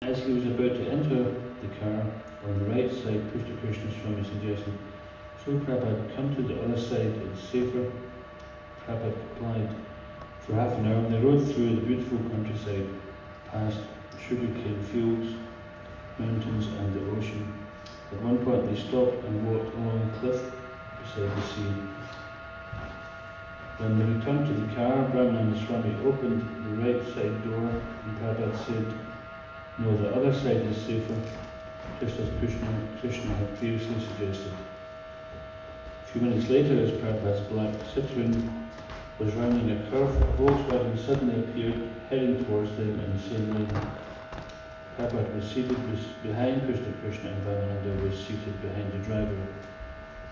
As he was about to enter the car, on the right side, Krishna Swami suggested, "So Prabhupada, come to the other side, it's safer." Prabhupada complied. For half an hour they rode through the beautiful countryside, past sugarcane fields, mountains and the ocean. At one point they stopped and walked along a cliff beside the sea. When they returned to the car, Brahmananda Swami opened the right side door and Prabhupada said, "No, the other side is safer," just as Krishna had previously suggested. A few minutes later, as Prabhupada's black Citroen was rounding a curve, a Volkswagen suddenly appeared, heading towards them in the same lane. Prabhupada was seated behind Krishna and Brahmananda was seated behind the driver.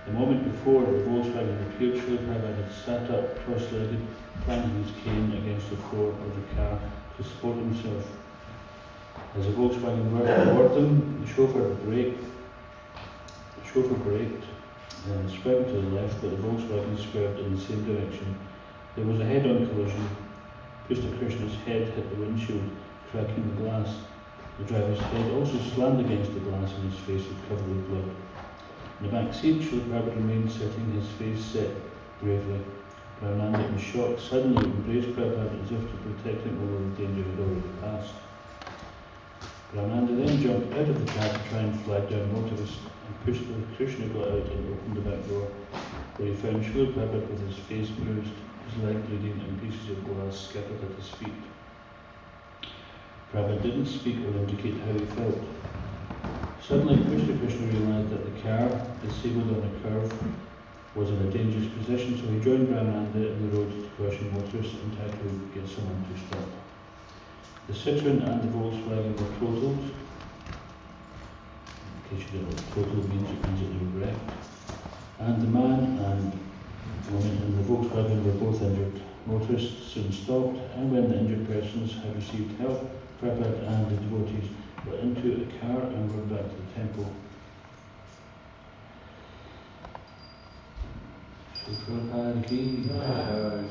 The moment before the Volkswagen appeared, Srila Prabhupada had sat up, cross-legged, planting his cane against the floor of the car to support himself. As the Volkswagen rushed toward them, the chauffeur braked, swerved to the left, but the Volkswagen swerved in the same direction. There was a head-on collision. Krishna's head hit the windshield, cracking the glass. The driver's head also slammed against the glass and his face was covered with blood. In the back seat, Srila Prabhupada remained sitting, his face set bravely. Brahmananda, in shock, suddenly embraced Prabhupada as if to protect him, although the danger had already passed. Brahmananda then jumped out of the car to try and flag down motorists, and Krishna got out and opened the back door, where he found Srila Prabhupada with his face bruised, his leg bleeding, and pieces of glass scattered at his feet. Prabhupada didn't speak or indicate how he felt. Suddenly, Krishna realized that the car, disabled on a curve, was in a dangerous position, so he joined Brahmananda in the road to caution motorists and tried to get someone to stop. The Citroen and the Volkswagen were totaled. In case you don't know what total means, it means that they were wrecked. And the man and woman in the Volkswagen were both injured. Motorists soon stopped, and when the injured persons had received help, Prabhupada and the devotees got into a car and rode back to the temple. Shri Prabhupada ki Jai.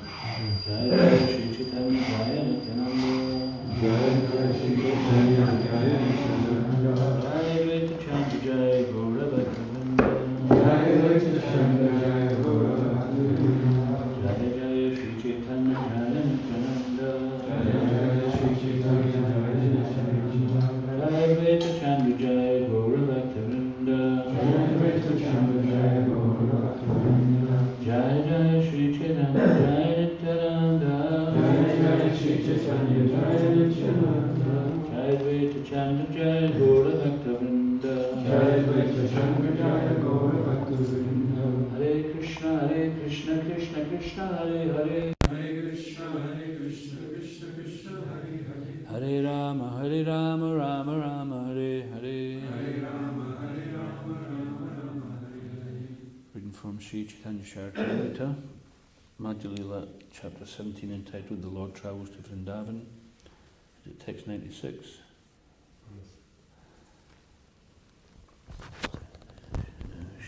Jai Shri Chaitanya Jai Nityananda. Jai Shri Chaitanya Jai Nityananda. Jai Advaita Chandra Jai Gaura Bhaktivinoda. Jai Advaita Chandra Jai Gaura Bhaktivinoda. Jai Jai Shri Chaitanya Jai Nityananda. Jai Shri Chaitanya Jai Nityananda. Jai Advaita Chandra Jai Gaura Bhaktivinoda. Jai Advaita Chandra Jai Gaura Bhaktivinoda. Jai Jai Shri Chaitanya Jai Nityananda. Jai Jai Shri Chaitanya Jai Nityananda. Jai Advaita Chandra Jai Gaura Bhaktivinoda. Jai Advaita Chandra Jai Gaura Bhaktivinoda. Hare Krishna Krishna Krishna Hare Hare. Hare Krishna Krishna Krishna Hare Hare. Hare Rama Rama Rama Hare Hare. Hare Rama Rama Rama Hare. Reading from Sri Chaitanya Charitamrita, Madhya Lila, chapter 17, entitled "The Lord Travels to Vrindavan." Is it text 96?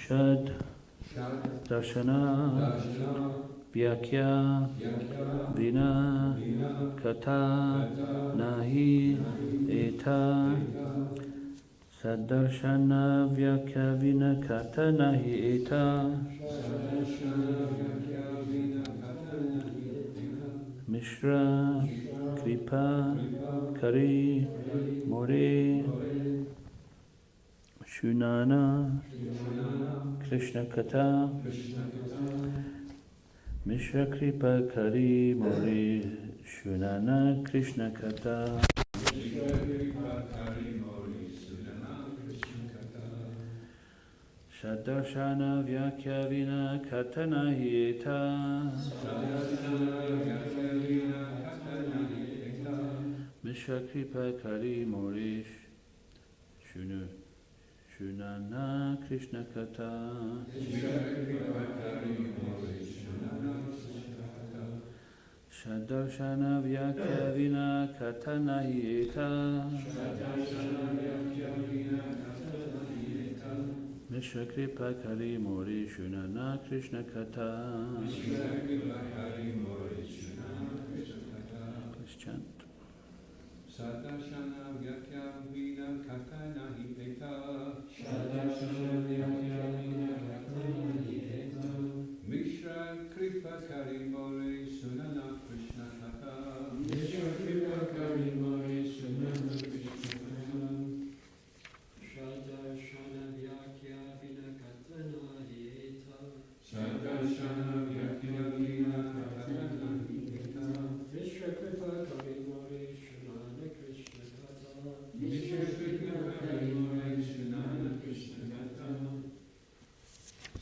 Shad Darshana Vyakya Vina Kata Nahi Eta Sadarshana Vyakya Vina Kata Nahi Eta Mishra Kripa Kari More Shunana Krishna Kata Mishra Kripa Kari More Shunana Krishna Kata Shadarshana Vyakya Vina Katana Hieta Mishra Kripa Kari More Shunana Krishna Kata Shadarshana Vyakya Vina Katana Hieta Mishra Kripa Kari More Shunana Krishna Kata. Let's chant. Sadarshana Vyakya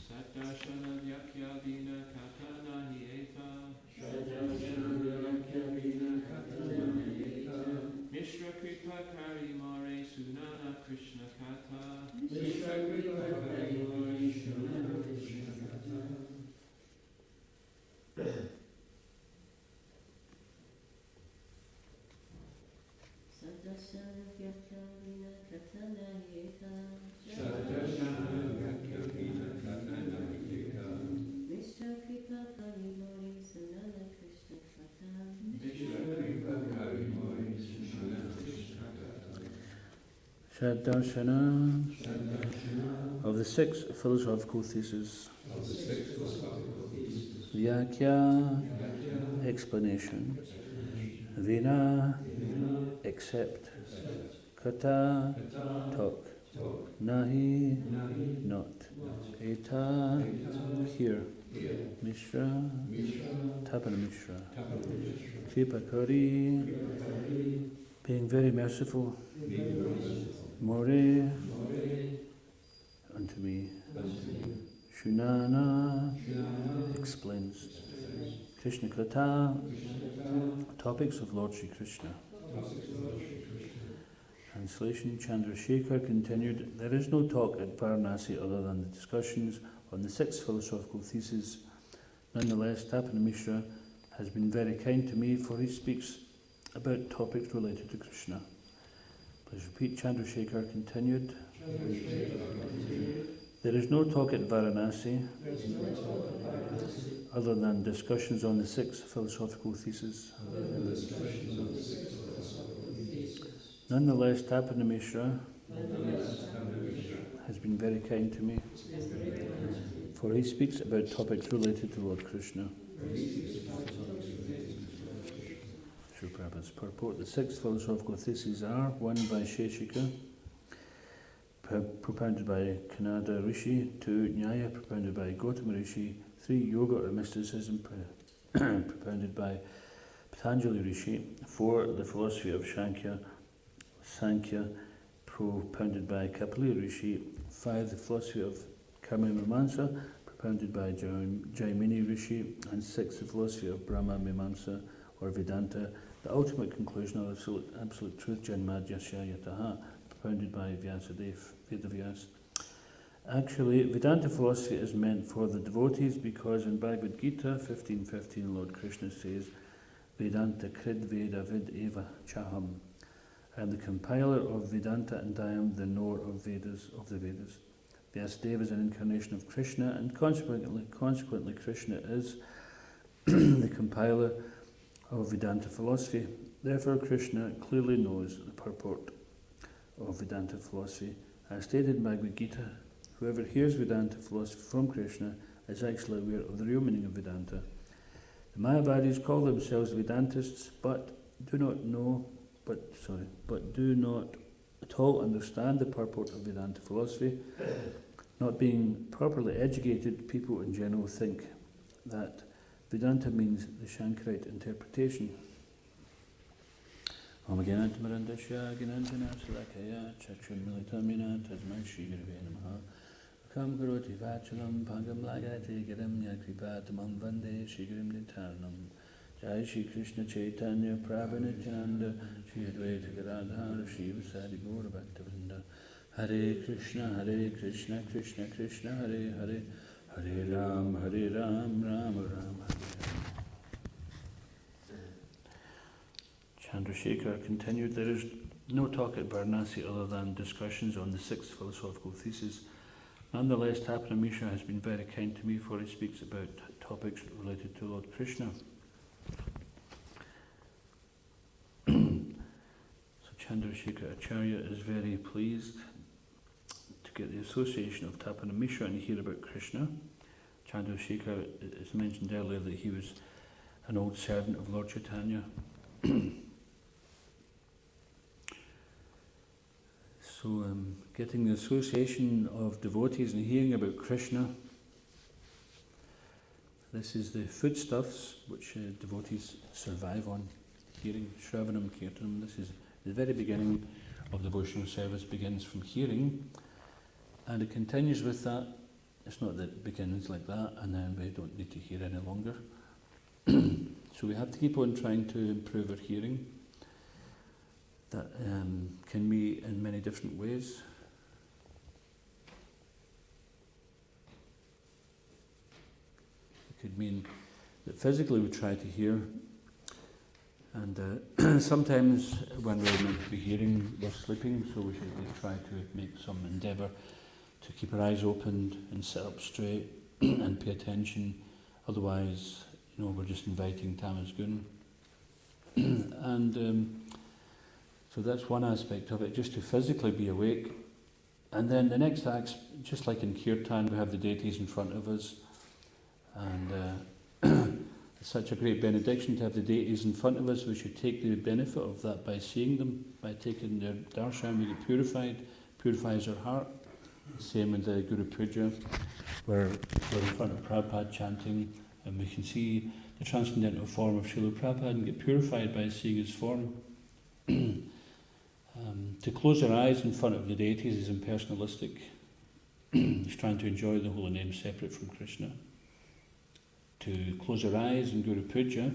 Saddashana Vyakyadina Katana Hieta Mishra Kripa Kari Mare Sunana Krishna Kata Shadarshana of the six philosophical theses. Vyakya, explanation. Vina, accept. Kata, talk. Nahi, not. Eta, here. Mishra, Tapana Mishra. Kripakari, being very merciful. More, unto me. Shunana, explains. Krishna Kata, topics of Lord Sri Krishna. Translation. Chandrasekhar continued, there is no talk at Varanasi other than the discussions on the six philosophical theses. Nonetheless, Tapana Mishra has been very kind to me, for he speaks about topics related to Krishna. Please repeat. Chandrasekhar continued, there is no talk at Varanasi other than discussions on the six philosophical theses. Nonetheless, Tapana Mishra has been very kind to me, for he speaks about topics related to Lord Krishna. Sri Prabhupada's purport. The six philosophical theses are: 1. Vaisheshika, propounded by Kanada Rishi; 2. Nyaya, propounded by Gautama Rishi; 3. Yoga or mysticism, propounded by Patanjali Rishi; 4. The philosophy of Sankhya, propounded by Kapila Rishi; 5. The philosophy of Karma Mimamsa, propounded by Jaimini Rishi; and 6. The philosophy of Brahma Mimamsa or Vedanta, the ultimate conclusion of absolute truth, Janmadhyasya Yataha, propounded by Vedavyas. Actually, Vedanta philosophy is meant for the devotees, because in Bhagavad Gita 15:15 Lord Krishna says, Vedanta Krid Veda Vid Eva Chaham. I am the compiler of Vedanta and I am the knower of the Vedas. Vyasadeva is an incarnation of Krishna, and consequently Krishna is the compiler of Vedanta philosophy. Therefore Krishna clearly knows the purport of Vedanta philosophy. As stated in Bhagavad Gita, whoever hears Vedanta philosophy from Krishna is actually aware of the real meaning of Vedanta. The Mayavadis call themselves Vedantists, but do not at all understand the purport of Vedanta philosophy. Not being properly educated, people in general think that Vedanta means the Shankarite interpretation. Om Gyanantamarandasya Gyanantanapsalakaya Chakshunmilitamina Tasmai Shri Gurave Namaha Kam Karoti Vachalam Pangam Lagate Gadam Yakripatamam Vande Shri Gurim Nitarnam Jai Shri Krishna Chaitanya Prabhu Nityananda Shri Advaita Gadadhara Shri Vasadi Gaura Bhaktavrinda Hare Krishna Krishna Krishna Hare Hare Hare Ram Ram Ram Hare. Chandrasekhar continued, there is no talk at Varanasi other than discussions on the six philosophical theses. Nonetheless, Tapana Mishra has been very kind to me, for he speaks about topics related to Lord Krishna. So Chandrasekhar Acharya is very pleased to get the association of Tapana Mishra and hear about Krishna. Chandrasekhar, as mentioned earlier, that he was an old servant of Lord Chaitanya. So getting the association of devotees and hearing about Krishna, this is the foodstuffs which devotees survive on, hearing Shravanam Kirtanam. This is the very beginning of devotional service begins from hearing, and it continues with that. It's not that it begins like that and then we don't need to hear any longer. So we have to keep on trying to improve our hearing. That can be in many different ways. It could mean that physically we try to hear, and sometimes when we're meant to be hearing, we're sleeping, so we should try to make some endeavour to keep our eyes open and sit up straight and pay attention. Otherwise, we're just inviting tamas gun. And so that's one aspect of it, just to physically be awake. And then the next act, just like in Kirtan, we have the deities in front of us. And it's such a great benediction to have the deities in front of us. We should take the benefit of that by seeing them, by taking their darshan. We get purifies our heart. Same with the Guru Puja, where we're in front of Prabhupada chanting, and we can see the transcendental form of Srila Prabhupada and get purified by seeing his form. To close our eyes in front of the deities is impersonalistic. It's trying to enjoy the holy name separate from Krishna. To close our eyes in Guru Puja,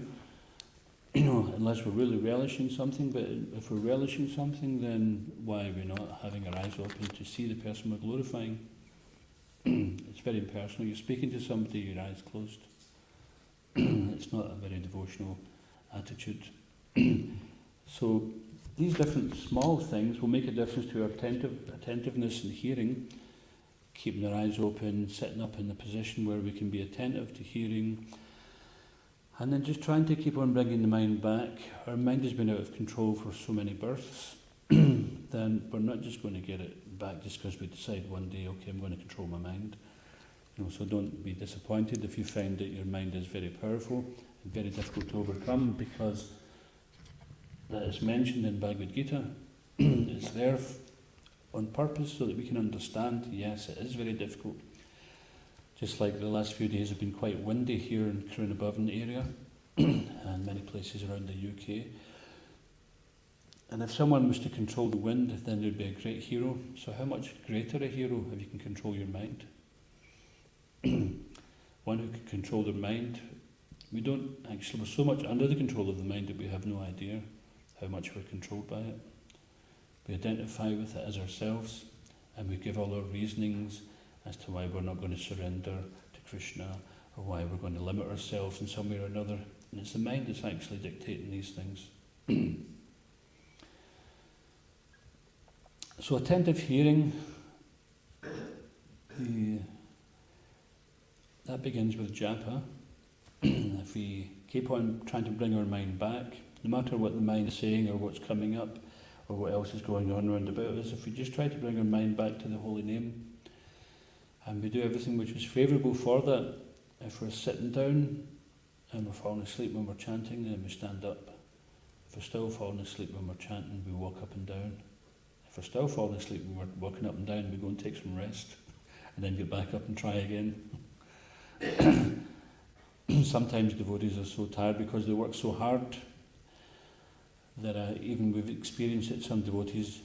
unless we're really relishing something, but if we're relishing something, then why are we not having our eyes open to see the person we're glorifying? It's very impersonal. You're speaking to somebody, your eyes closed. It's not a very devotional attitude. So these different small things will make a difference to our attentiveness and hearing, keeping our eyes open, sitting up in the position where we can be attentive to hearing, and then just trying to keep on bringing the mind back. Our mind has been out of control for so many births, then we're not just going to get it back just because we decide one day, okay, I'm going to control my mind. So don't be disappointed if you find that your mind is very powerful and very difficult to overcome, because that is mentioned in Bhagavad Gita. It's there on purpose so that we can understand, yes, it is very difficult. Just like the last few days have been quite windy here in Krunabavan area and many places around the UK. And if someone was to control the wind, then there'd be a great hero. So how much greater a hero if you can control your mind? One who can control their mind. We're so much under the control of the mind that we have no idea how much we're controlled by it. We identify with it as ourselves, and we give all our reasonings as to why we're not going to surrender to Krishna, or why we're going to limit ourselves in some way or another. And it's the mind that's actually dictating these things. So attentive hearing, that begins with japa. If we keep on trying to bring our mind back, no matter what the mind is saying or what's coming up or what else is going on around about us, if we just try to bring our mind back to the holy name, and we do everything which is favourable for that. If we're sitting down and we're falling asleep when we're chanting, then we stand up. If we're still falling asleep when we're chanting, we walk up and down. If we're still falling asleep when we're walking up and down, we go and take some rest and then get back up and try again. Sometimes devotees are so tired because they work so hard that even we've experienced it, some devotees,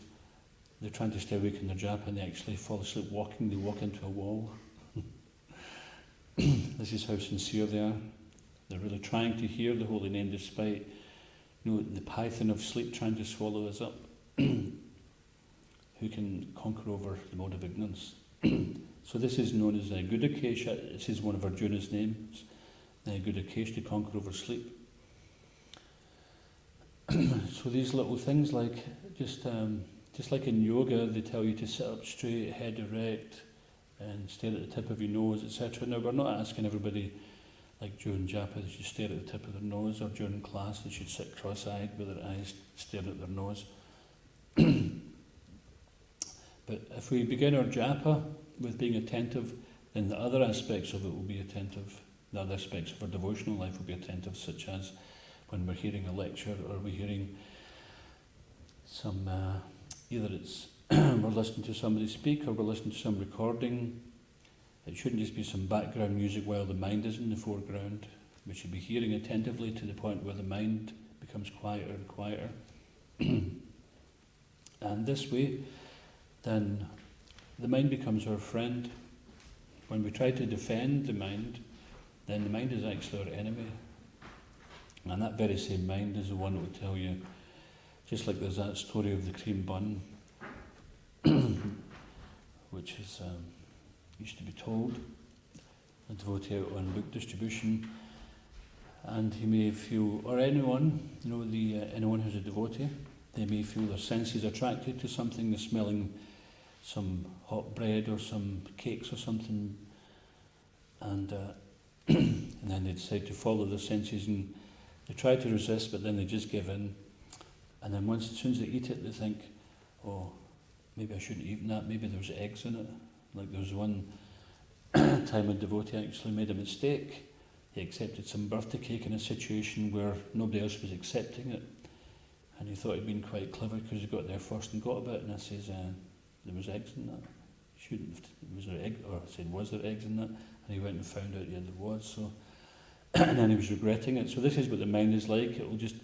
they're trying to stay awake in their japa and they actually fall asleep walking, they walk into a wall. This is how sincere they are. They're really trying to hear the holy name despite the python of sleep trying to swallow us up. Who can conquer over the mode of ignorance. So this is known as Gudakesh. This is one of Arjuna's names. Gudakesh, to conquer over sleep. So these little things, like just like in yoga, they tell you to sit up straight, head erect, and stare at the tip of your nose, etc. Now, we're not asking everybody, like during japa, they should stare at the tip of their nose, or during class, they should sit cross-eyed with their eyes staring at their nose. But if we begin our japa with being attentive, then the other aspects of it will be attentive. The other aspects of our devotional life will be attentive, such as when we're hearing a lecture, or we're hearing some, either it's we're listening to somebody speak, or we're listening to some recording. It shouldn't just be some background music while the mind is in the foreground. We should be hearing attentively to the point where the mind becomes quieter and quieter. And this way, then the mind becomes our friend. When we try to defend the mind, then the mind is actually our enemy. And that very same mind is the one that will tell you, just like there's that story of the cream bun, which is used to be told, a devotee out on book distribution, and he may feel, or anyone, anyone who's a devotee, they may feel their senses attracted to something, they're smelling some hot bread or some cakes or something, and and then they decide to follow their senses, and they try to resist, but then they just give in. And then as soon as they eat it, they think, oh, maybe I shouldn't eat that, maybe there's eggs in it. Like there was one time a devotee actually made a mistake. He accepted some birthday cake in a situation where nobody else was accepting it. And he thought he'd been quite clever because he got there first and got a bit, and I says, there was eggs in that. Was there egg? Or I said, was there eggs in that? And he went and found out, yeah, there was. So, and then he was regretting it. So this is what the mind is like. It will just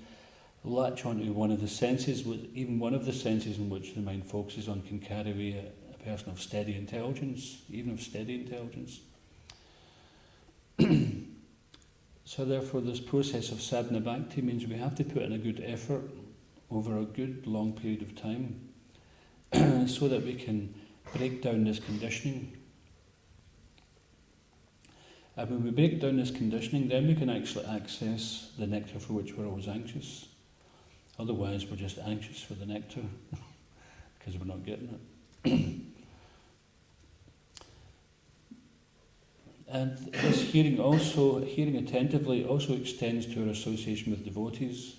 latch onto one of the senses. Even one of the senses in which the mind focuses on can carry away a person of steady intelligence, even of steady intelligence. So therefore, this process of sadhana bhakti means we have to put in a good effort over a good long period of time so that we can break down this conditioning. And when we break down this conditioning, then we can actually access the nectar for which we're always anxious. Otherwise, we're just anxious for the nectar because we're not getting it. And this hearing attentively also extends to our association with devotees.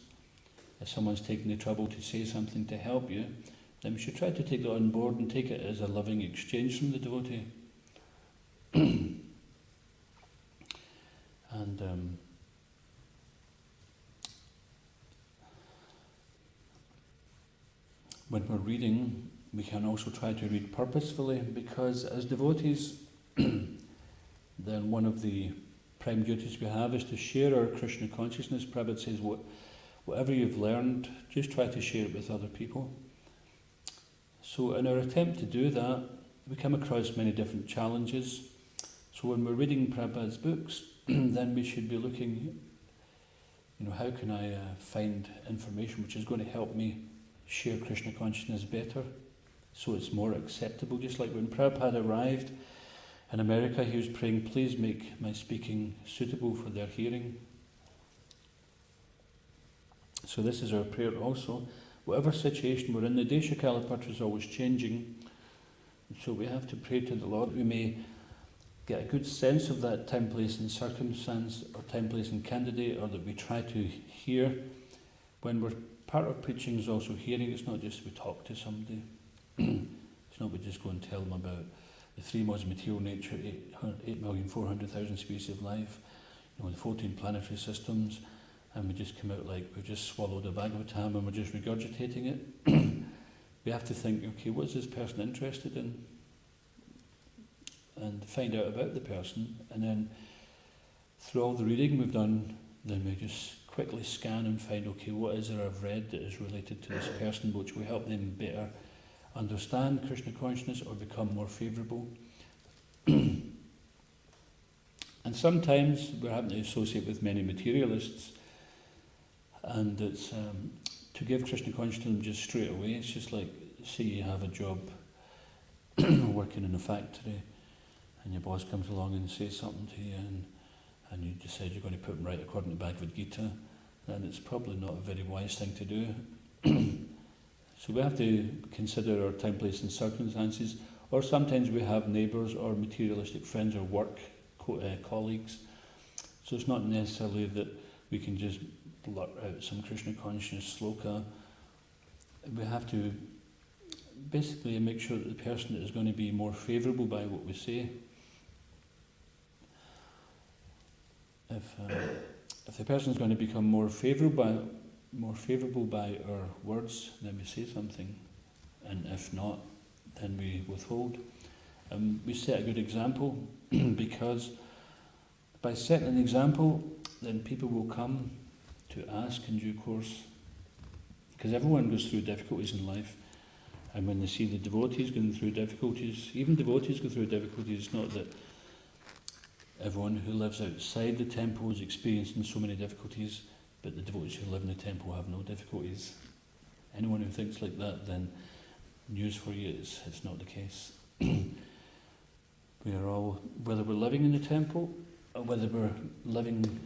If someone's taking the trouble to say something to help you, then we should try to take that on board and take it as a loving exchange from the devotee. And when we're reading, we can also try to read purposefully, because as devotees, then one of the prime duties we have is to share our Krishna consciousness. Prabhupada says, whatever you've learned, just try to share it with other people. So in our attempt to do that, we come across many different challenges. So when we're reading Prabhupada's books, then we should be looking, how can I find information which is going to help me share Krishna consciousness better, so it's more acceptable. Just like when Prabhupada arrived in America, he was praying, please make my speaking suitable for their hearing. So this is our prayer also. Whatever situation we're in, the Desha Kalapatra is always changing. So we have to pray to the Lord. We may get a good sense of that time, place and circumstance, or time, place and candidate, or that we try to hear. When we're part of preaching is also hearing. It's not just we talk to somebody. It's not we just go and tell them about the three modes of material nature, 8,400,000 species of life, the 14 planetary systems, and we just come out like we've just swallowed a Bhagavatam and we're just regurgitating it. We have to think, okay, what's this person interested in? And find out about the person, and then through all the reading we've done, then we just quickly scan and find, okay, what is there I've read that is related to this person, which will help them better understand Krishna consciousness or become more favourable. And sometimes we're having to associate with many materialists, and it's to give Krishna consciousness just straight away. It's just like, say you have a job working in a factory, and your boss comes along and says something to you, and you decide you're going to put them right according to Bhagavad Gita, then it's probably not a very wise thing to do. So we have to consider our time, place and circumstances, or sometimes we have neighbours or materialistic friends or work colleagues. So it's not necessarily that we can just blurt out some Krishna consciousness sloka. We have to basically make sure that the person is going to be more favourable by what we say. If the person is going to become more favourable by our words, then we say something, and if not, then we withhold. We set a good example, because by setting an example, then people will come to ask in due course, because everyone goes through difficulties in life, And when they see the devotees going through difficulties, even devotees go through difficulties. It's not that everyone who lives outside the temple is experiencing so many difficulties, but the devotees who live in the temple have no difficulties. Anyone who thinks like that, then news for you, it's not the case. We are all, whether we're living in the temple or whether we're living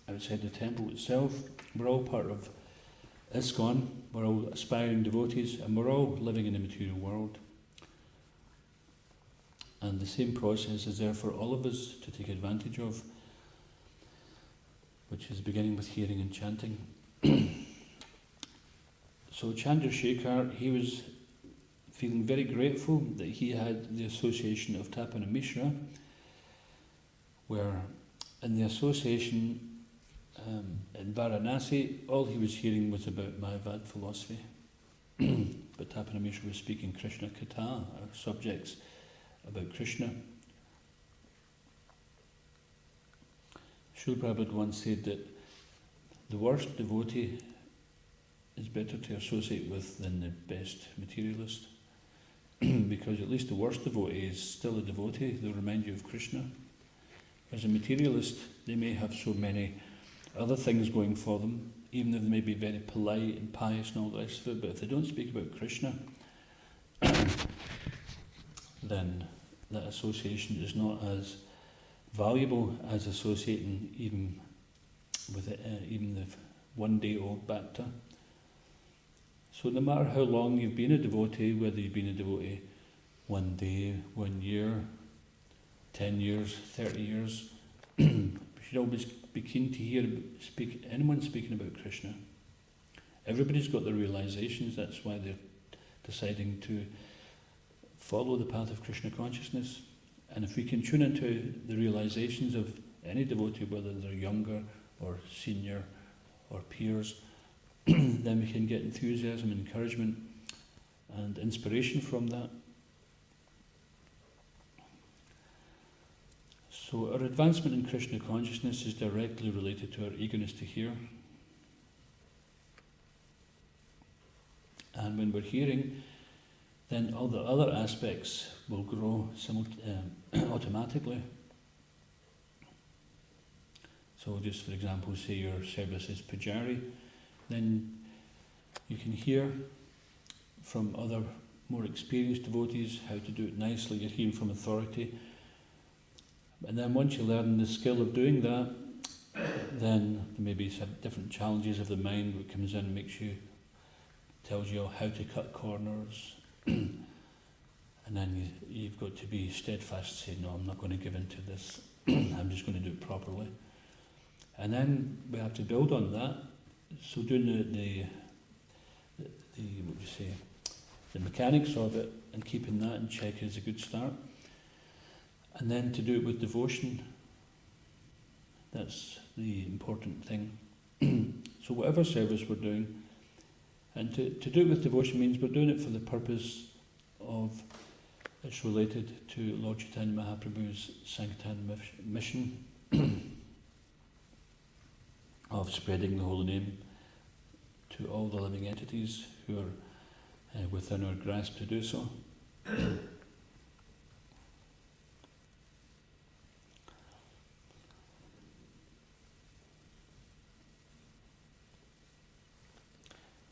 outside the temple itself, we're all part of ISKCON, we're all aspiring devotees, and we're all living in the material world. And the same process is there for all of us to take advantage of, which is beginning with hearing and chanting. So Chandrasekhar, he was feeling very grateful that he had the association of Tapana Mishra, where in the association in Varanasi, all he was hearing was about Mayavad philosophy. But Tapana Mishra was speaking Krishna Katha, or subjects about Krishna. Srila Prabhupada once said that the worst devotee is better to associate with than the best materialist, because at least the worst devotee is still a devotee. They'll remind you of Krishna. As a materialist, they may have so many other things going for them, even if they may be very polite and pious and all the rest of it, but if they don't speak about Krishna, then that association is not as valuable as associating even with even the one-day-old bhakta. So no matter how long you've been a devotee, whether you've been a devotee 1 day, 1 year, 10 years, 30 years, you should always be keen to hear anyone speaking about Krishna. Everybody's got their realizations, that's why they're deciding to follow the path of Krishna consciousness. And if we can tune into the realizations of any devotee, whether they're younger or senior or peers, then we can get enthusiasm, encouragement and inspiration from that. So our advancement in Krishna consciousness is directly related to our eagerness to hear. And when we're hearing, then all the other aspects will grow automatically. So just for example, say your service is Pujari, then you can hear from other more experienced devotees how to do it nicely. You're hearing from authority. And then once you learn the skill of doing that, then there may be some different challenges of the mind that comes in and tells you how to cut corners. And then you've got to be steadfast, say, no, I'm not going to give in to this. I'm just going to do it properly. And then we have to build on that. So doing the what do you say, the mechanics of it and keeping that in check is a good start. And then to do it with devotion, that's the important thing. So whatever service we're doing, and to do it with devotion means we're doing it for the purpose of, it's related to Lord Chaitanya Mahaprabhu's Sankirtan mission of spreading the holy name to all the living entities who are within our grasp to do so.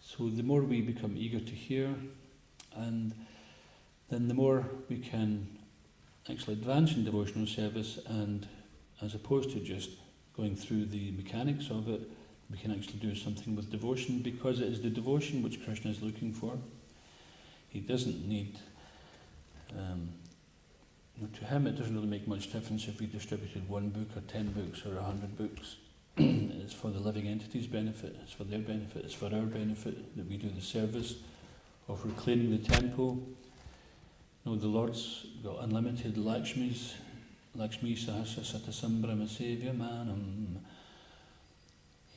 So the more we become eager to hear, and then the more we can actually advance in devotional service, and as opposed to just going through the mechanics of it, we can actually do something with devotion, because it is the devotion which Krishna is looking for. He doesn't need, to him it doesn't really make much difference if we distributed 1 book or 10 books or 100 books. It's for the living entities' benefit, it's for their benefit, it's for our benefit that we do the service. Or if we're cleaning the temple, the Lord's got unlimited Lakshmis, Lakshmi Sahasra Satasambrahma Sevya Manam.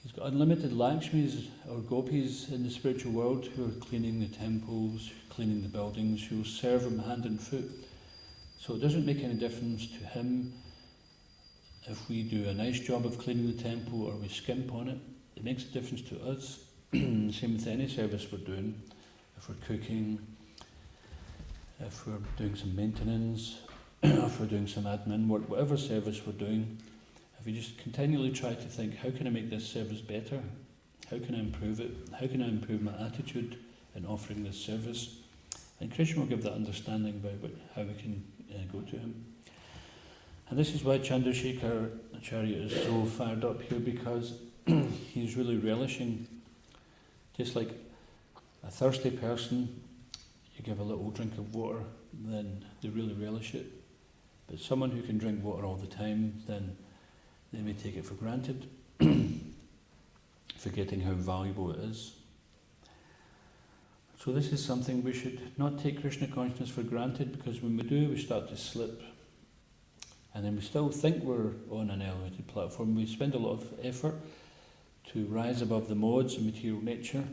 He's got unlimited Lakshmis or Gopis in the spiritual world who are cleaning the temples, cleaning the buildings, who will serve him hand and foot. So it doesn't make any difference to him if we do a nice job of cleaning the temple or we skimp on it. It makes a difference to us. Same with any service we're doing. If we're cooking, if we're doing some maintenance, if we're doing some admin work, whatever service we're doing, if we just continually try to think, how can I make this service better? How can I improve it? How can I improve my attitude in offering this service? And Krishna will give that understanding about how we can go to him. And this is why Chandrasekhar Acharya is so fired up here, because he's really relishing, just like a thirsty person, you give a little drink of water, then they really relish it. But someone who can drink water all the time, then they may take it for granted, forgetting how valuable it is. So this is something we should not take Krishna consciousness for granted, because when we do, we start to slip. And then we still think we're on an elevated platform. We spend a lot of effort to rise above the modes of material nature.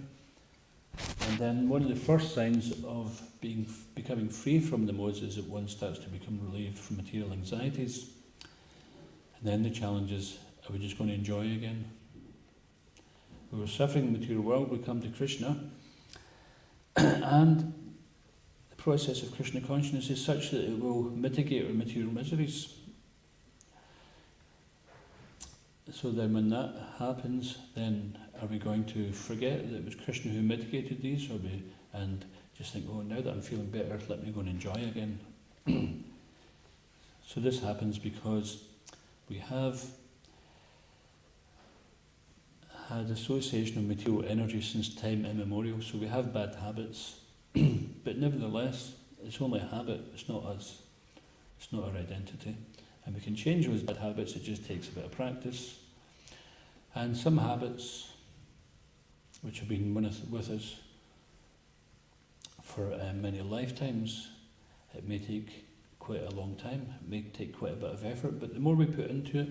And then one of the first signs of becoming free from the modes is that one starts to become relieved from material anxieties. And then the challenge is, are we just going to enjoy again? We were suffering in the material world, we come to Krishna, and the process of Krishna consciousness is such that it will mitigate our material miseries. So then when that happens, then are we going to forget that it was Krishna who mitigated these, and just think, oh, now that I'm feeling better, let me go and enjoy again? So this happens because we have had association of material energy since time immemorial, so we have bad habits, but nevertheless, it's only a habit, it's not us, it's not our identity. And we can change those bad habits, it just takes a bit of practice. And some habits, which have been with us for many lifetimes, it may take quite a long time, it may take quite a bit of effort, but the more we put into it,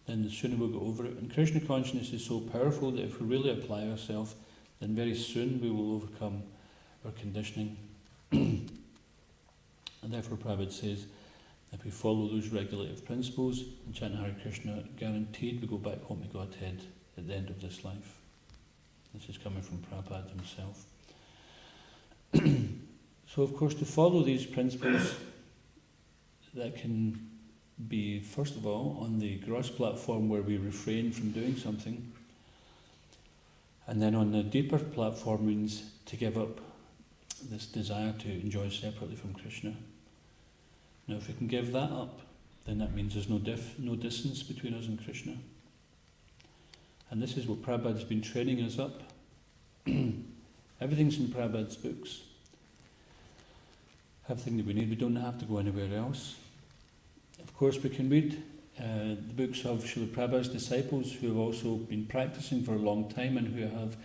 then the sooner we'll get over it. And Krishna consciousness is so powerful that if we really apply ourselves, then very soon we will overcome our conditioning. And therefore Prabhupada says, if we follow those regulative principles and chant Hare Krishna, guaranteed we go back home to Godhead at the end of this life. This is coming from Prabhupada himself. So of course, to follow these principles, that can be, first of all, on the gross platform where we refrain from doing something, and then on the deeper platform means to give up this desire to enjoy separately from Krishna. Now if we can give that up, then that means there's no distance between us and Krishna. And this is what Prabhupada's been training us up. Everything's in Prabhupada's books. Everything that we need, we don't have to go anywhere else. Of course, we can read the books of Srila Prabhupada's disciples who have also been practicing for a long time and who have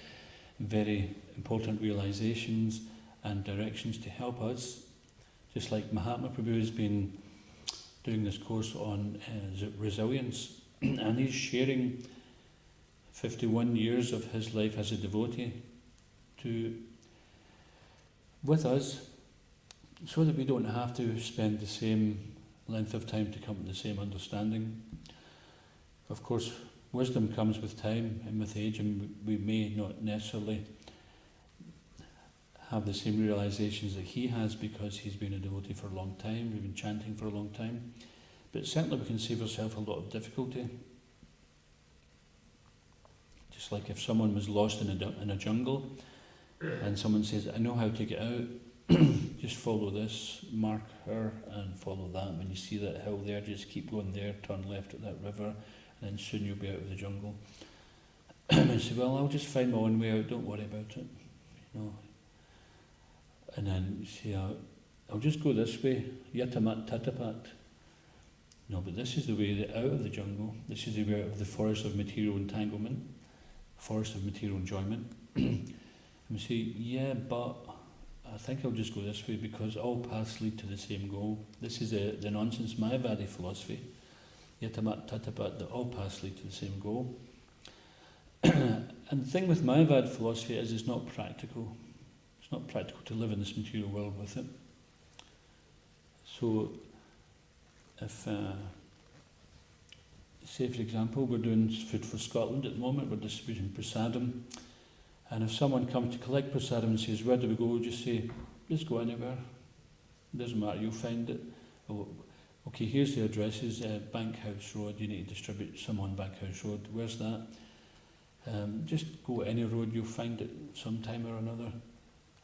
very important realizations and directions to help us. Just like Mahatma Prabhu has been doing this course on resilience, and he's sharing 51 years of his life as a devotee with us, so that we don't have to spend the same length of time to come to the same understanding. Of course, wisdom comes with time and with age, and we may not necessarily have the same realizations that he has because he's been a devotee for a long time, we've been chanting for a long time, but certainly we can save ourselves a lot of difficulty. Just like if someone was lost in a jungle and someone says, I know how to get out, just follow this marker and follow that. When you see that hill there, just keep going there, turn left at that river, and then soon you'll be out of the jungle. And I say, well, I'll just find my own way out, don't worry about it. You know. And then you say, I'll just go this way, yatamat tatapat. No, but this is the way out of the jungle. This is the way out of the forest of material entanglement, forest of material enjoyment. And we say, yeah, but I think I'll just go this way because all paths lead to the same goal. This is the nonsense Mayavadi philosophy. Yatamat tatapat, that all paths lead to the same goal. And the thing with Mayavadi philosophy is it's not practical. It's not practical to live in this material world with it. So, if, say for example, we're doing Food for Scotland at the moment, we're distributing prasadam, and if someone comes to collect prasadam and says, where do we go? Just say, just go anywhere. It doesn't matter, you'll find it. Oh, okay, here's the addresses, Bank House Road, you need to distribute some on Bank House Road. Where's that? Just go any road, you'll find it sometime or another.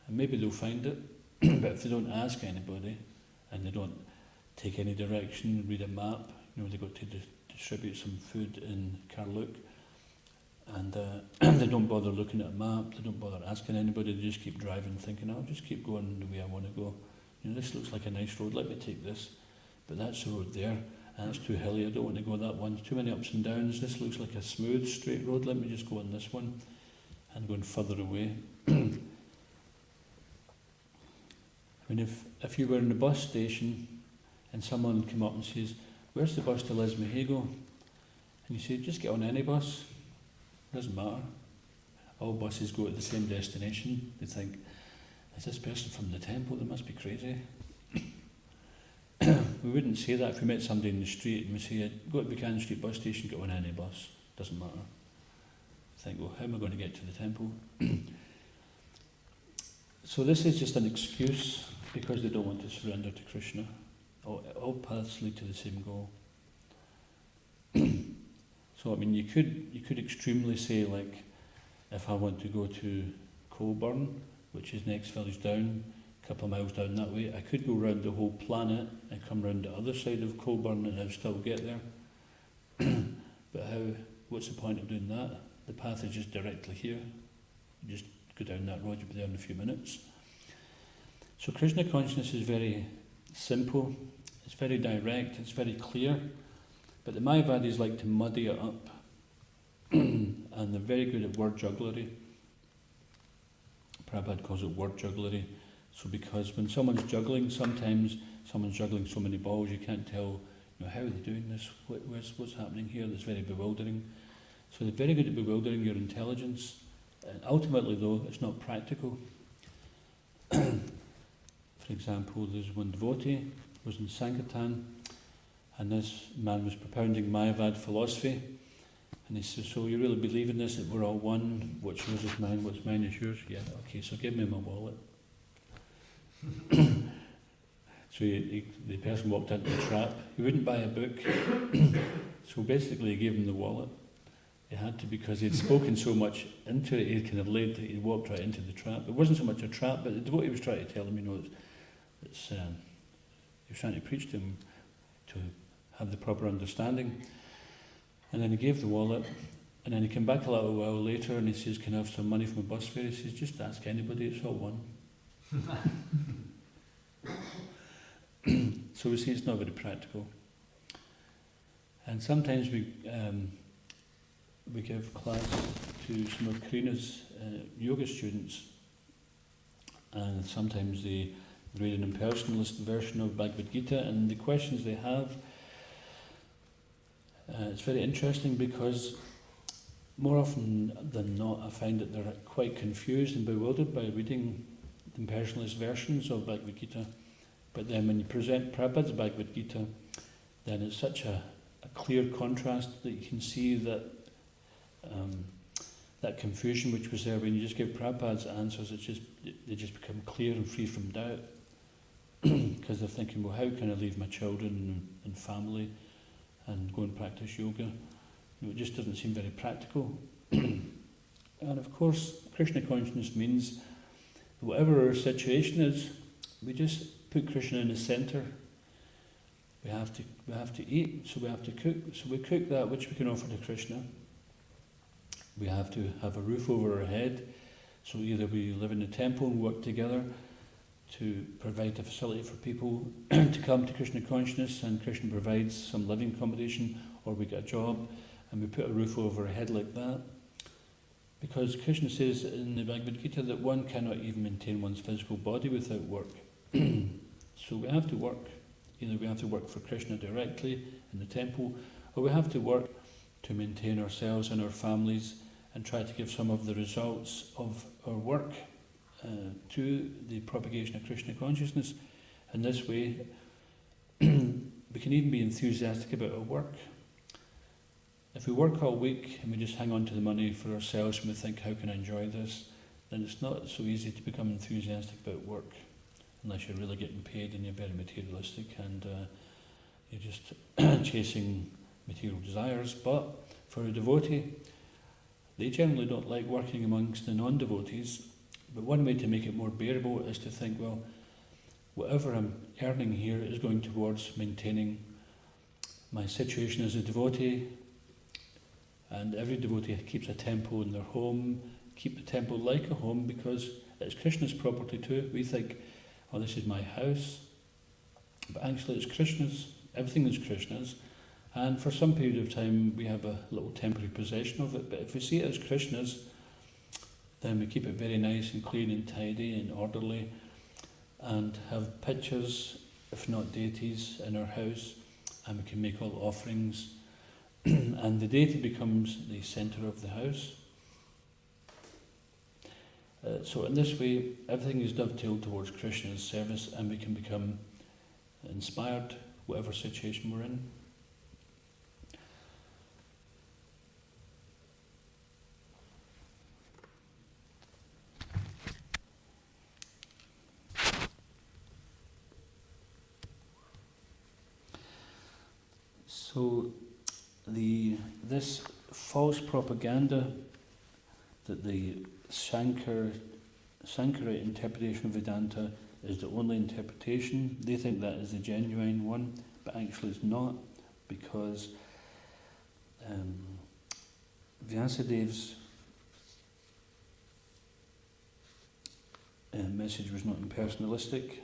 And maybe they'll find it, but if they don't ask anybody, and they don't take any direction, read a map, they got to distribute some food in Carluke, and they don't bother looking at a map, they don't bother asking anybody, they just keep driving thinking, I'll just keep going the way I want to go. This looks like a nice road, let me take this. But that's the road there, and it's too hilly, I don't want to go that one. Too many ups and downs, this looks like a smooth, straight road, let me just go on this one. And going further away. If you were in the bus station and someone came up and says, where's the bus to Lismahago? And you say, just get on any bus. Doesn't matter. All buses go to the same destination. They think, is this person from the temple? They must be crazy. We wouldn't say that if we met somebody in the street and we say, go to Buchanan Street bus station, get on any bus. Doesn't matter. Think, well, how am I going to get to the temple? So this is just an excuse because they don't want to surrender to Krishna. All paths lead to the same goal. So you could extremely say, like, if I want to go to Colburn, which is next village down, a couple of miles down that way, I could go round the whole planet and come round the other side of Colburn and I'd still get there. But what's the point of doing that? The path is just directly here. You just go down that road, you'll be there in a few minutes. So Krishna consciousness is very simple, it's very direct, it's very clear, but the Mayavadis like to muddy it up, and they're very good at word jugglery. Prabhupada calls it word jugglery. So because when someone's juggling, sometimes someone's juggling so many balls you can't tell, how are they doing this, what's happening here, that's very bewildering. So they're very good at bewildering your intelligence, and ultimately though, it's not practical. For example, there's one devotee who was in Sankirtan, and this man was propounding Mayavad philosophy, and he says, so you really believe in this, that we're all one, what's yours is mine, what's mine is yours? Yeah, okay, so give me my wallet. So the person walked into the trap. He wouldn't buy a book, so basically he gave him the wallet. He had to, because he'd spoken so much into it, he walked right into the trap. It wasn't so much a trap, but the devotee was trying to tell him, he was trying to preach to him to have the proper understanding. And then he gave the wallet, and then he came back a little while later and he says, can I have some money from a bus fare? He says, just ask anybody, it's all one. So we see it's not very practical. And sometimes we give class to some of Karina's yoga students, and sometimes they read an impersonalist version of Bhagavad Gita, and the questions they have, it's very interesting because more often than not I find that they're quite confused and bewildered by reading the impersonalist versions of Bhagavad Gita. But then when you present Prabhupada's Bhagavad Gita, then it's such a clear contrast that you can see that that confusion which was there when you just give Prabhupada's answers, they just become clear and free from doubt. Because they're thinking, well, how can I leave my children and family and go and practice yoga? It just doesn't seem very practical. And of course, Krishna consciousness means whatever our situation is, we just put Krishna in the centre. We have to eat, so we have to cook. So we cook that which we can offer to Krishna. We have to have a roof over our head. So either we live in the temple and work together to provide a facility for people to come to Krishna consciousness, and Krishna provides some living accommodation, or we get a job and we put a roof over our head like that. Because Krishna says in the Bhagavad Gita that one cannot even maintain one's physical body without work. So we have to work. Either we have to work for Krishna directly in the temple, or we have to work to maintain ourselves and our families and try to give some of the results of our work to the propagation of Krishna consciousness. And this way, we can even be enthusiastic about our work. If we work all week and we just hang on to the money for ourselves and we think, how can I enjoy this? Then it's not so easy to become enthusiastic about work. unless you're really getting paid and you're very materialistic and you're just chasing material desires. But for a devotee, they generally don't like working amongst the non-devotees. But one way to make it more bearable is to think, well, whatever I'm earning here is going towards maintaining my situation as a devotee. And every devotee keeps a temple in their home, keep the temple like a home because it's Krishna's property too. We think, oh, this is my house. But actually it's Krishna's. Everything is Krishna's. And for some period of time we have a little temporary possession of it. But if we see it as Krishna's, then we keep it very nice and clean and tidy and orderly and have pictures, if not deities, in our house, and we can make all offerings. And the deity becomes the centre of the house. So in this way, everything is dovetailed towards Krishna's service and we can become inspired, whatever situation we're in. So this false propaganda that the Sankarite interpretation of Vedanta is the only interpretation, they think that is the genuine one, but actually it's not, because Vyasadev's message was not impersonalistic.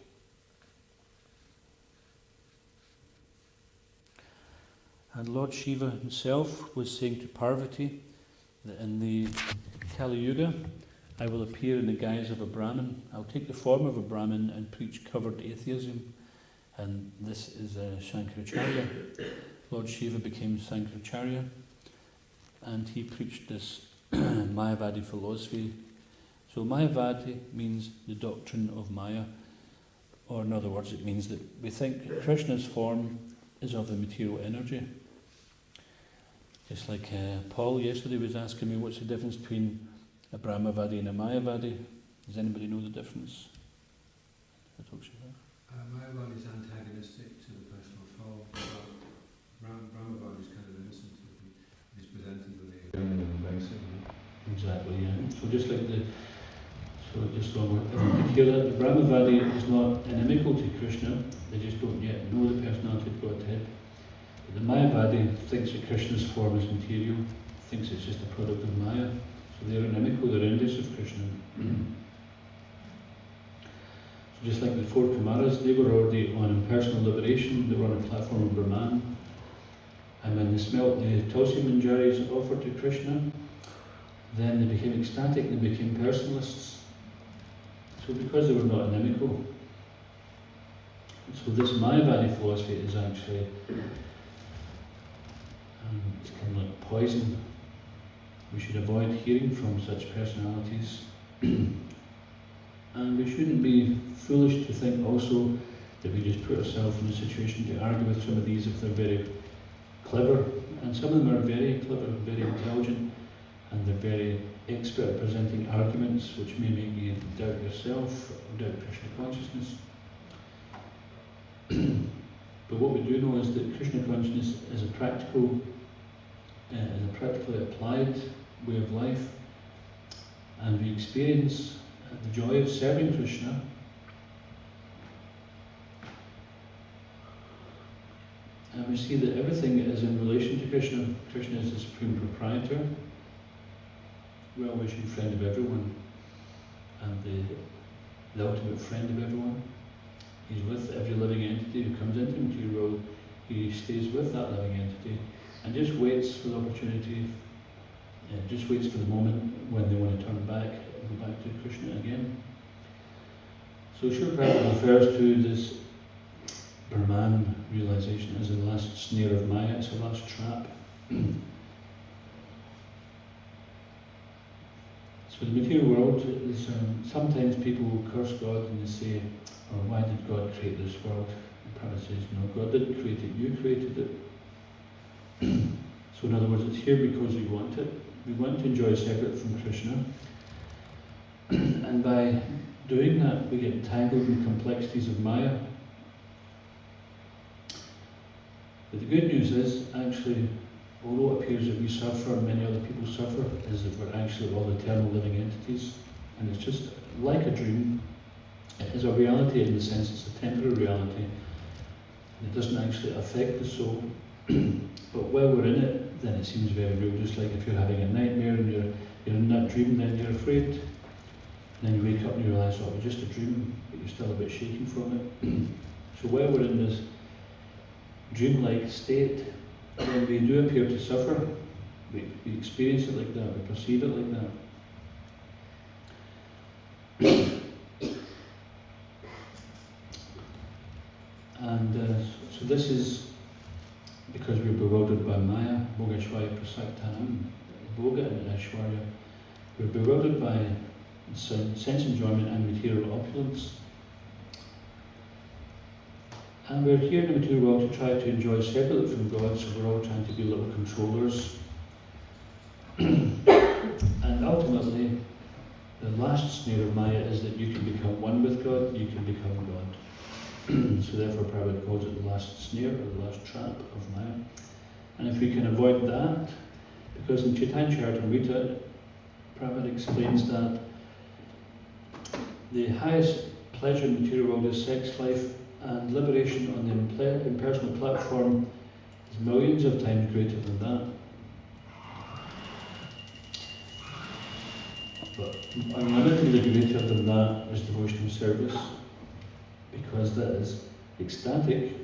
And Lord Shiva himself was saying to Parvati that in the Kali Yuga, I will appear in the guise of a Brahmin. I'll take the form of a Brahmin and preach covered atheism. And this is Shankaracharya. Lord Shiva became Shankaracharya and he preached this Mayavadi philosophy. So Mayavadi means the doctrine of Maya, or in other words it means that we think Krishna's form is of the material energy. Just like Paul yesterday was asking me what's the difference between a Brahmavadi and a Mayavadi. Does anybody know the difference? Mayavadi is antagonistic to the personal soul. Brahmavadi is kind of innocent. He's presented with the basically. Exactly, yeah. So just like the Brahmavadi is not inimical to Krishna, they just don't yet know the personality of Godhead. But the Mayavadi thinks that Krishna's form is material, thinks it's just a product of Maya. So they're inimical, they're envious of Krishna. So just like the four Kumaras, they were already on impersonal liberation, they were on a platform of Brahman. And when they smelt the Tulsi Manjaris offered to Krishna, then they became ecstatic, they became personalists. So because they were not inimical, so this Mayavadi philosophy is actually it's kind of like poison. We should avoid hearing from such personalities. And we shouldn't be foolish to think also that we just put ourselves in a situation to argue with some of these if they're very clever. And some of them are very clever, very intelligent, and they're very expert at presenting arguments which may make you doubt yourself or doubt Krishna consciousness. But what we do know is that Krishna consciousness is a practically applied way of life, and we experience the joy of serving Krishna. And we see that everything is in relation to Krishna. Krishna is the supreme proprietor, well-wishing friend of everyone, and the ultimate friend of everyone. He's with every living entity who comes into the material world. He stays with that living entity and just waits for the opportunity, just waits for the moment when they want to turn back and go back to Krishna again. So Srila Prabhupada refers to this Brahman realization as the last snare of Maya, it's the last trap. So the material world is, sometimes people will curse God and they say, oh, why did God create this world? And Prabhupada says, no, God didn't create it, you created it. So in other words, it's here because we want it. We want to enjoy separate from Krishna. And by doing that, we get tangled in the complexities of Maya. But the good news is, actually, although it appears that we suffer and many other people suffer, is that we're actually all eternal living entities. And it's just like a dream. It is a reality in the sense it's a temporary reality. It doesn't actually affect the soul. But while we're in it, then it seems very real. Just like if you're having a nightmare and you're in that dream, then you're afraid. And then you wake up and you realise, oh, it was just a dream, but you're still a bit shaken from it. So while we're in this dreamlike state, then we do appear to suffer. We experience it like that, we perceive it like that. And so this is because we're bewildered by Maya, Bhogashvaya Prasaktanam, Bhoga and Aishwarya. We're bewildered by sense enjoyment and material opulence. And we're here in the material world to try to enjoy separate from God, so we're all trying to be little controllers. And ultimately, the last snare of Maya is that you can become one with God, you can become God. So therefore Prabhupada calls it the last snare, or the last trap of Maya. And if we can avoid that, because in Chaitanya Charitamrita, Prabhupada explains that the highest pleasure in the material world is sex life, and liberation on the impersonal platform is millions of times greater than that. But unlimitedly greater than that is devotional service, because that is ecstatic.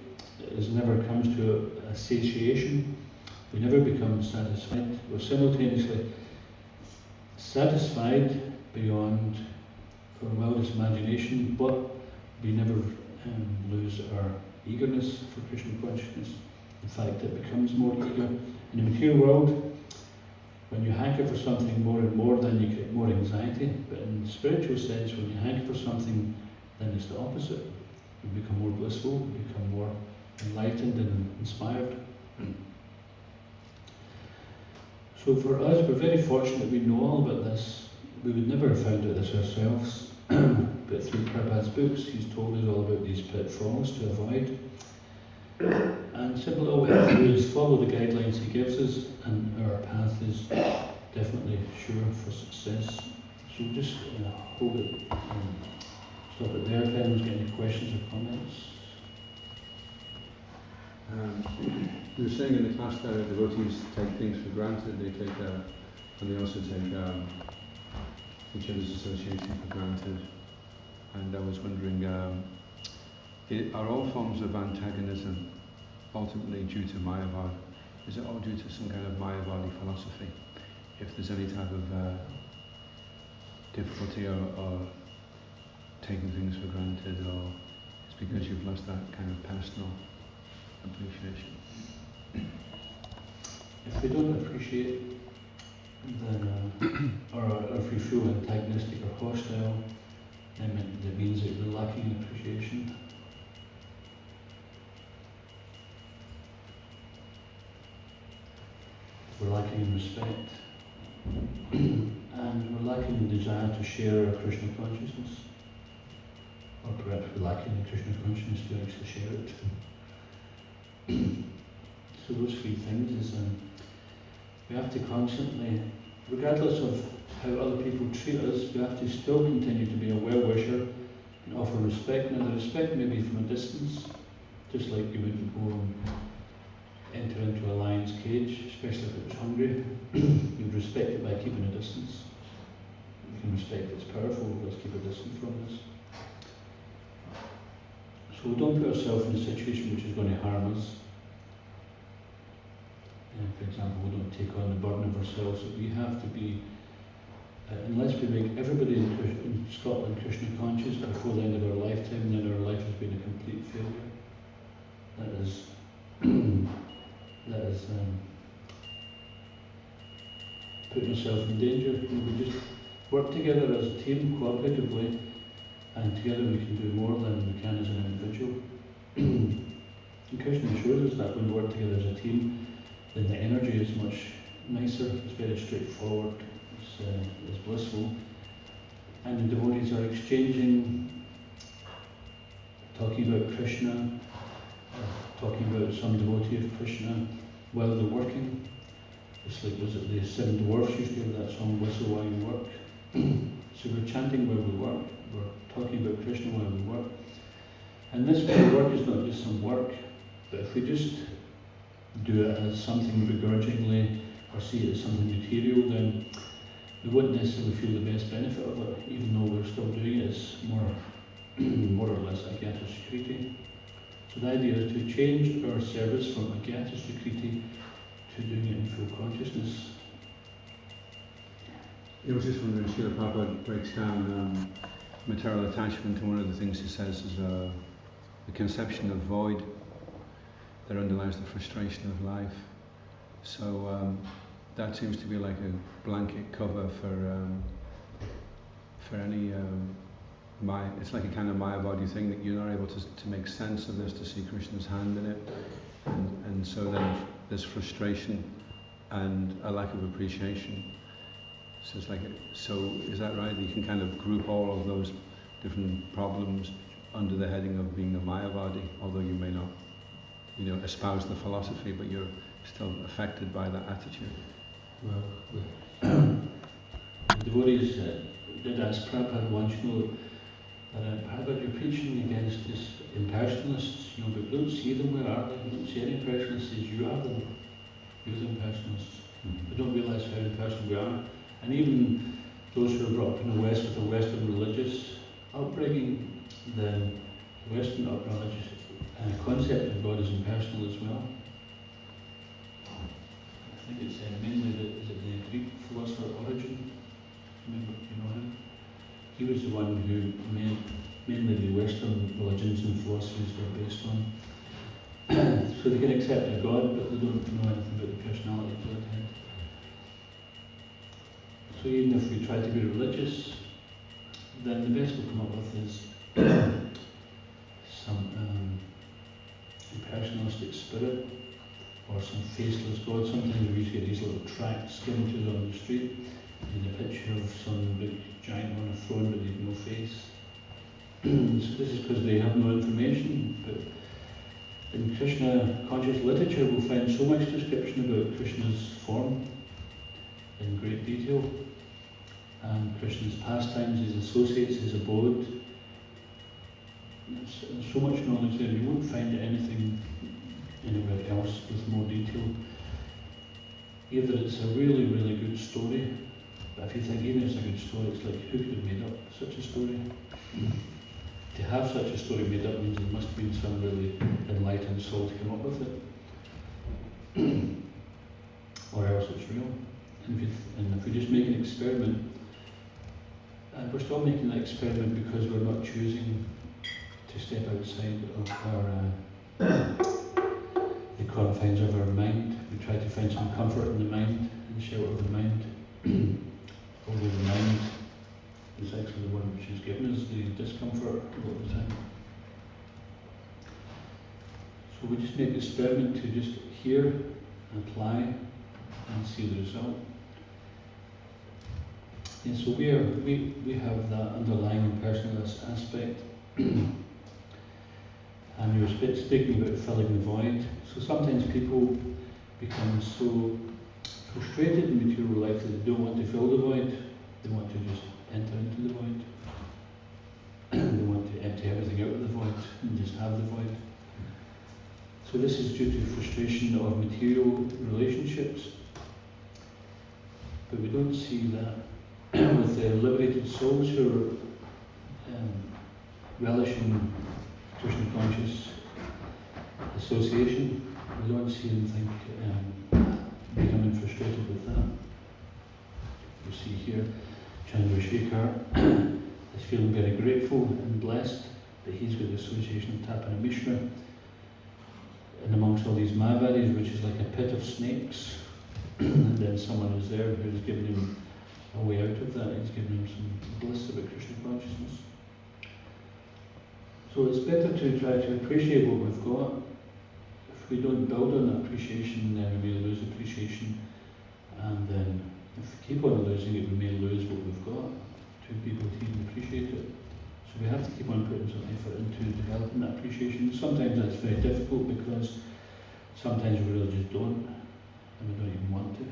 It never comes to a satiation. We never become satisfied. We're simultaneously satisfied beyond our wildest imagination, but we never lose our eagerness for Krishna consciousness. In fact, it becomes more eager. In the material world, when you hanker for something more and more, then you get more anxiety. But in the spiritual sense, when you hanker for something, then it's the opposite. You become more blissful, you become more enlightened and inspired. So for us, we're very fortunate we know all about this. We would never have found out this ourselves. But through Prabhupada's books, he's told us all about these pitfalls to avoid. And simply all we have to do is follow the guidelines he gives us, and our path is definitely sure for success. So just hold it, stop it there. If anyone's got any questions or comments. You were saying in the class that devotees take things for granted, and they also take each other's association for granted. And I was wondering, are all forms of antagonism ultimately due to Mayavad? Is it all due to some kind of Mayavadi philosophy? If there's any type of difficulty or taking things for granted, or it's because you've lost that kind of personal appreciation? If we don't appreciate, then, or if we feel antagonistic or hostile, then that means that we're lacking in appreciation. We're lacking in respect. And we're lacking in desire to share our Krishna consciousness. Or perhaps we're lacking in Krishna consciousness to actually share it. So those three things is we have to constantly, regardless of how other people treat us, we have to still continue to be a well-wisher and offer respect. Now the respect may be from a distance, just like you wouldn't go and enter into a lion's cage, especially if it was hungry. You'd respect it by keeping a distance. You can respect it's powerful, let's keep a distance from this. So we don't put ourselves in a situation which is going to harm us. For example, we don't take on the burden of ourselves. So we have to be, unless we make everybody in Scotland Krishna conscious before the end of our lifetime, then our life has been a complete failure. That is putting yourself in danger. We just work together as a team, cooperatively, and together we can do more than we can as an individual. And Krishna shows us that when we work together as a team, then the energy is much nicer, it's very straightforward, it's blissful. and the devotees are exchanging, talking about Krishna, talking about some devotee of Krishna while they're working. It's like, was it the Seven Dwarfs used to have that song, Whistle While You Work? So we're chanting while we work, we're talking about Krishna while we work. And this kind of work is not just some work, but if we just do it as something begrudgingly or see it as something material, then we wouldn't necessarily feel the best benefit of it, even though we're still doing it as more or less agyata sukriti. So the idea is to change our service from agyata sukriti to doing it in full consciousness. I was just wondering, Srila Prabhupada breaks down material attachment, and one of the things he says is the conception of void that underlies the frustration of life. So that seems to be like a blanket cover for any it's like a kind of Mayavadi thing, that you're not able to make sense of this, to see Krishna's hand in it, and so then there's frustration and a lack of appreciation. So it's like, so is that right? You can kind of group all of those different problems under the heading of being a Mayavadi, although you may not, espouse the philosophy, but you're still affected by that attitude. Well, the devotees did ask Prabhupada once, Prabhupada, you're preaching against this impersonalists, but we don't see them, where are they? We don't see any impersonalists, you are them. You're the impersonalists. Mm-hmm. We don't realise how impersonal we are. And even those who are brought up in the West with a Western religious upbringing, the Western religious concept of God is impersonal as well. I think it's mainly is it the Greek philosopher Origen? Remember, you know him? He was the one who mainly the Western religions and philosophies were based on. So they can accept a God, but they don't know anything about the personality of God. So even if we try to be religious, then the best we'll come up with is some impersonalistic spirit or some faceless God. Sometimes we used to get these little tracts given to us on the street with a picture of some big giant on a throne but they have no face. So this is because they have no information. But in Krishna conscious literature we'll find so much description about Krishna's form in great detail, and Krishna's pastimes, his associates, his abode. There's so much knowledge there, you won't find anything anywhere else with more detail. Either it's a really, really good story, but if you think even if it's a good story, it's like, who could have made up such a story? To have such a story made up means there must have been some really enlightened soul to come up with it. Or else it's real. And if we just make an experiment, and we're still making that experiment because we're not choosing to step outside of our the confines of our mind. We try to find some comfort in the mind and shelter of the mind. Although the mind is actually the one which is giving us the discomfort a lot of the time. So we just make the experiment to just hear, apply, and see the result. And so we have that underlying impersonalist aspect. And you were speaking about filling the void. So sometimes people become so frustrated in material life that they don't want to fill the void. They want to just enter into the void. They want to empty everything out of the void and just have the void. So this is due to frustration of material relationships. But we don't see that with the liberated souls who are relishing Krishna conscious association. We don't see them becoming frustrated with that. You see here, Chandrasekhar is feeling very grateful and blessed that he's got the association of Tapana Mishra. And amongst all these Mayavadis, which is like a pit of snakes, and then someone is there who's giving him a way out of that. He's giving him some bliss about Krishna consciousness. So it's better to try to appreciate what we've got. If we don't build on that appreciation, then we may lose appreciation. And then if we keep on losing it, we may lose what we've got. to people to even appreciate it. So we have to keep on putting some effort into developing that appreciation. Sometimes that's very difficult because sometimes we really just don't, and we don't even want to.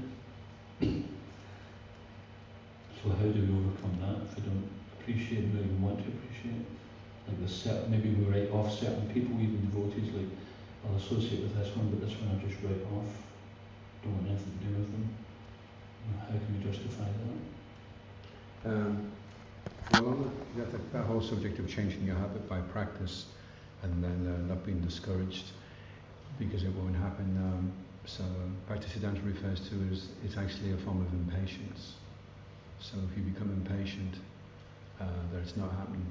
So how do we overcome that if we don't appreciate and don't even want to appreciate? Like there's certain, maybe we write off certain people, even devotees, like I'll associate with this one, but this one I'll just write off. Don't want anything to do with them. How can we justify that? Well, that whole subject of changing your habit by practice and then not being discouraged because it won't happen. Practice Siddhanta refers to as it's actually a form of impatience. So if you become impatient, that it's not happening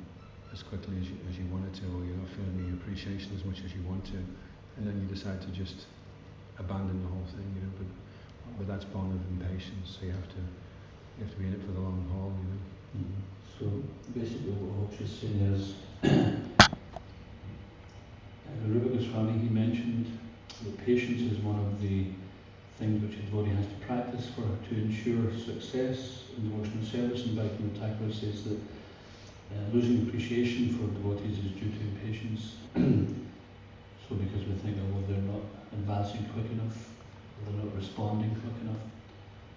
as quickly as you want it to, or you're not feeling the appreciation as much as you want to, and then you decide to just abandon the whole thing, but that's born of impatience. So you have to be in it for the long haul, Mm-hmm. So basically what Hope's just saying is Rupa Goswami, he mentioned that patience is one of the things which a devotee has to practice to ensure success in devotional service, and Bhaktivinoda Thakur says that losing appreciation for devotees is due to impatience. So because we think, oh, they're not advancing quick enough, they're not responding quick enough.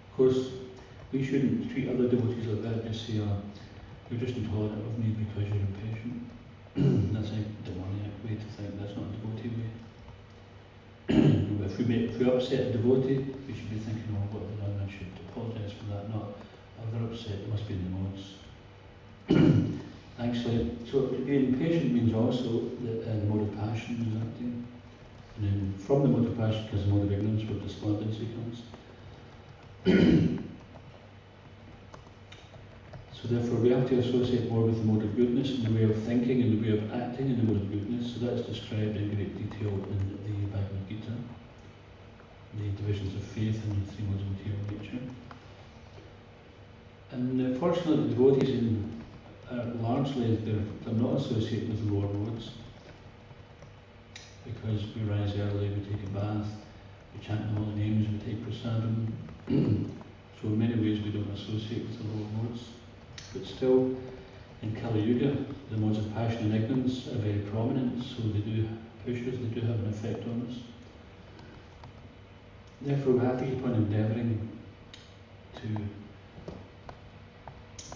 Of course, we shouldn't treat other devotees like that, just say, you're just intolerant of me because you're impatient. That's a demoniac way to think, that's not a devotee way. If we upset a devotee, we should be thinking, oh, what have I done? I should apologise for that. Not, oh, they're upset, it must be in the modes. Actually, so to be impatient means also that the mode of passion is acting. And then from the mode of passion comes the mode of ignorance, where despondency comes. So therefore we have to associate more with the mode of goodness and the way of thinking and the way of acting in the mode of goodness. So that's described in great detail in the Bhagavad Gita, the divisions of faith and the three modes of material nature. And fortunately, the devotees largely they're not associated with the lower modes, because we rise early, we take a bath, we chant all the names, we take prasadam. So in many ways we don't associate with the lower modes. But still, in Kali Yuga, the modes of passion and ignorance are very prominent, so they do push us, they do have an effect on us. Therefore, we have to keep on endeavouring to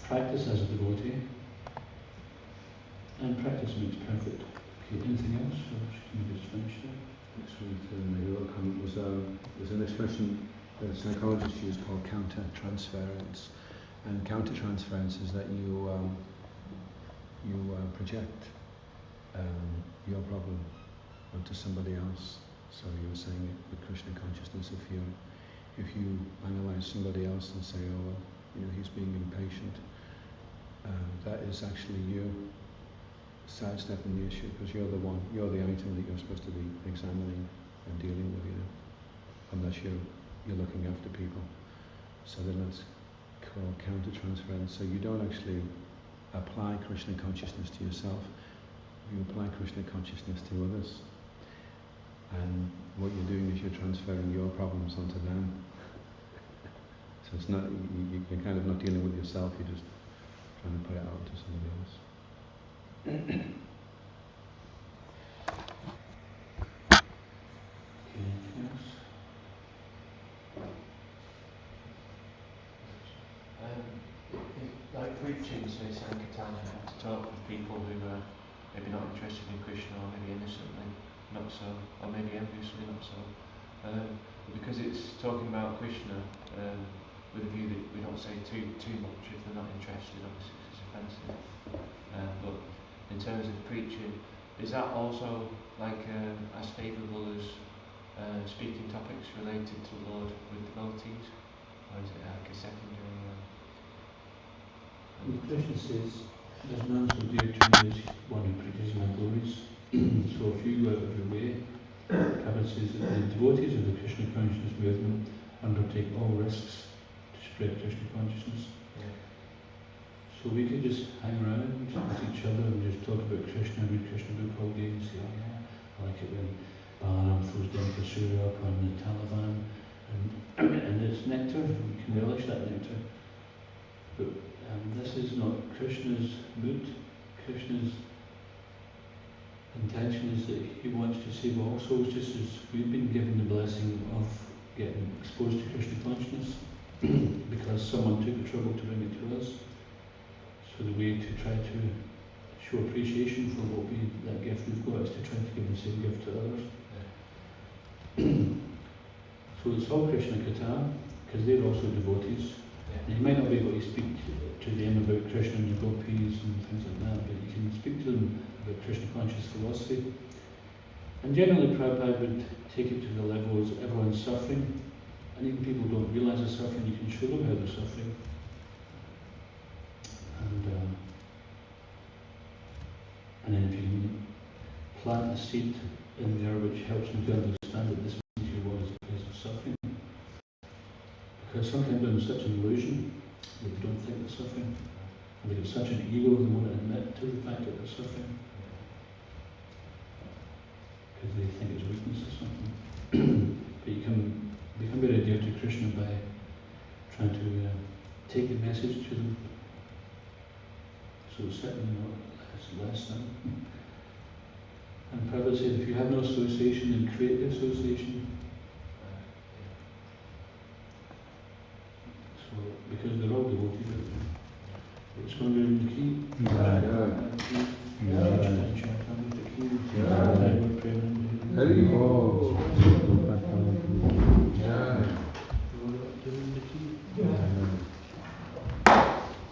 practice as a devotee, and practice makes perfect. Okay, anything else, or should we just finish there? Next one to make a little comment was there's an expression that psychologists use called counter-transference. And counter-transference is that you project your problem onto somebody else. So you were saying it with Krishna consciousness, if you analyze somebody else and say, oh well, he's being impatient, that is actually you sidestepping the issue, because you're the item that you're supposed to be examining and dealing with, unless you're looking after people. So then that's called counter-transference. So you don't actually apply Krishna consciousness to yourself, you apply Krishna consciousness to others. And what you're doing is you're transferring your problems onto them. So it's not, you're kind of not dealing with yourself, you're just trying to put it out to somebody else. Like preaching, say Sankirtan, you have to talk with people who are maybe not interested in Krishna, or maybe innocently not so, or maybe enviously not so. Because it's talking about Krishna with a view that we don't say too much if they're not interested, obviously it's offensive. But in terms of preaching, is that also like as favourable as speaking topics related to the Lord with devotees, or is it like a secondary? Krishna says, there's none so dear to me as one who preaches my glories. So if you go out of your way, Prabhupada says that the devotees of the Krishna consciousness movement undertake all risks to spread Krishna consciousness. Yeah. So we could just hang around with each other and just talk about Krishna, read Krishna book all day and say, oh yeah, I like it when Balaram throws down Kasura upon the Taliban, and it's nectar, we can relish that nectar. But This is not Krishna's mood. Krishna's intention is that he wants to save all souls, just as we've been given the blessing of getting exposed to Krishna consciousness because someone took the trouble to bring it to us. So the way to try to show appreciation for that gift we've got is to try to give the same gift to others. So it's all Krishna Katha, because they're also devotees. And you might not be able to speak to them about Krishna and the gopis and things like that, but you can speak to them about Krishna conscious philosophy. And generally Prabhupada would take it to the level as everyone's suffering, and even people don't realise they're suffering, you can show them how they're suffering. And then if you can plant a seed in there which helps them to understand that this material world is a place of suffering. Because sometimes there's such an illusion that they don't think they're suffering. And they've got such an ego they won't admit to the fact that they're suffering. Because they think it's weakness or something. But you can become very dear to Krishna by trying to take the message to them. So it's certainly not less than. And Prabhupada said, if you have no association, then create the association. So, because they're all devotees. It's going to be in the key. Chaitanya, Charitamrita key.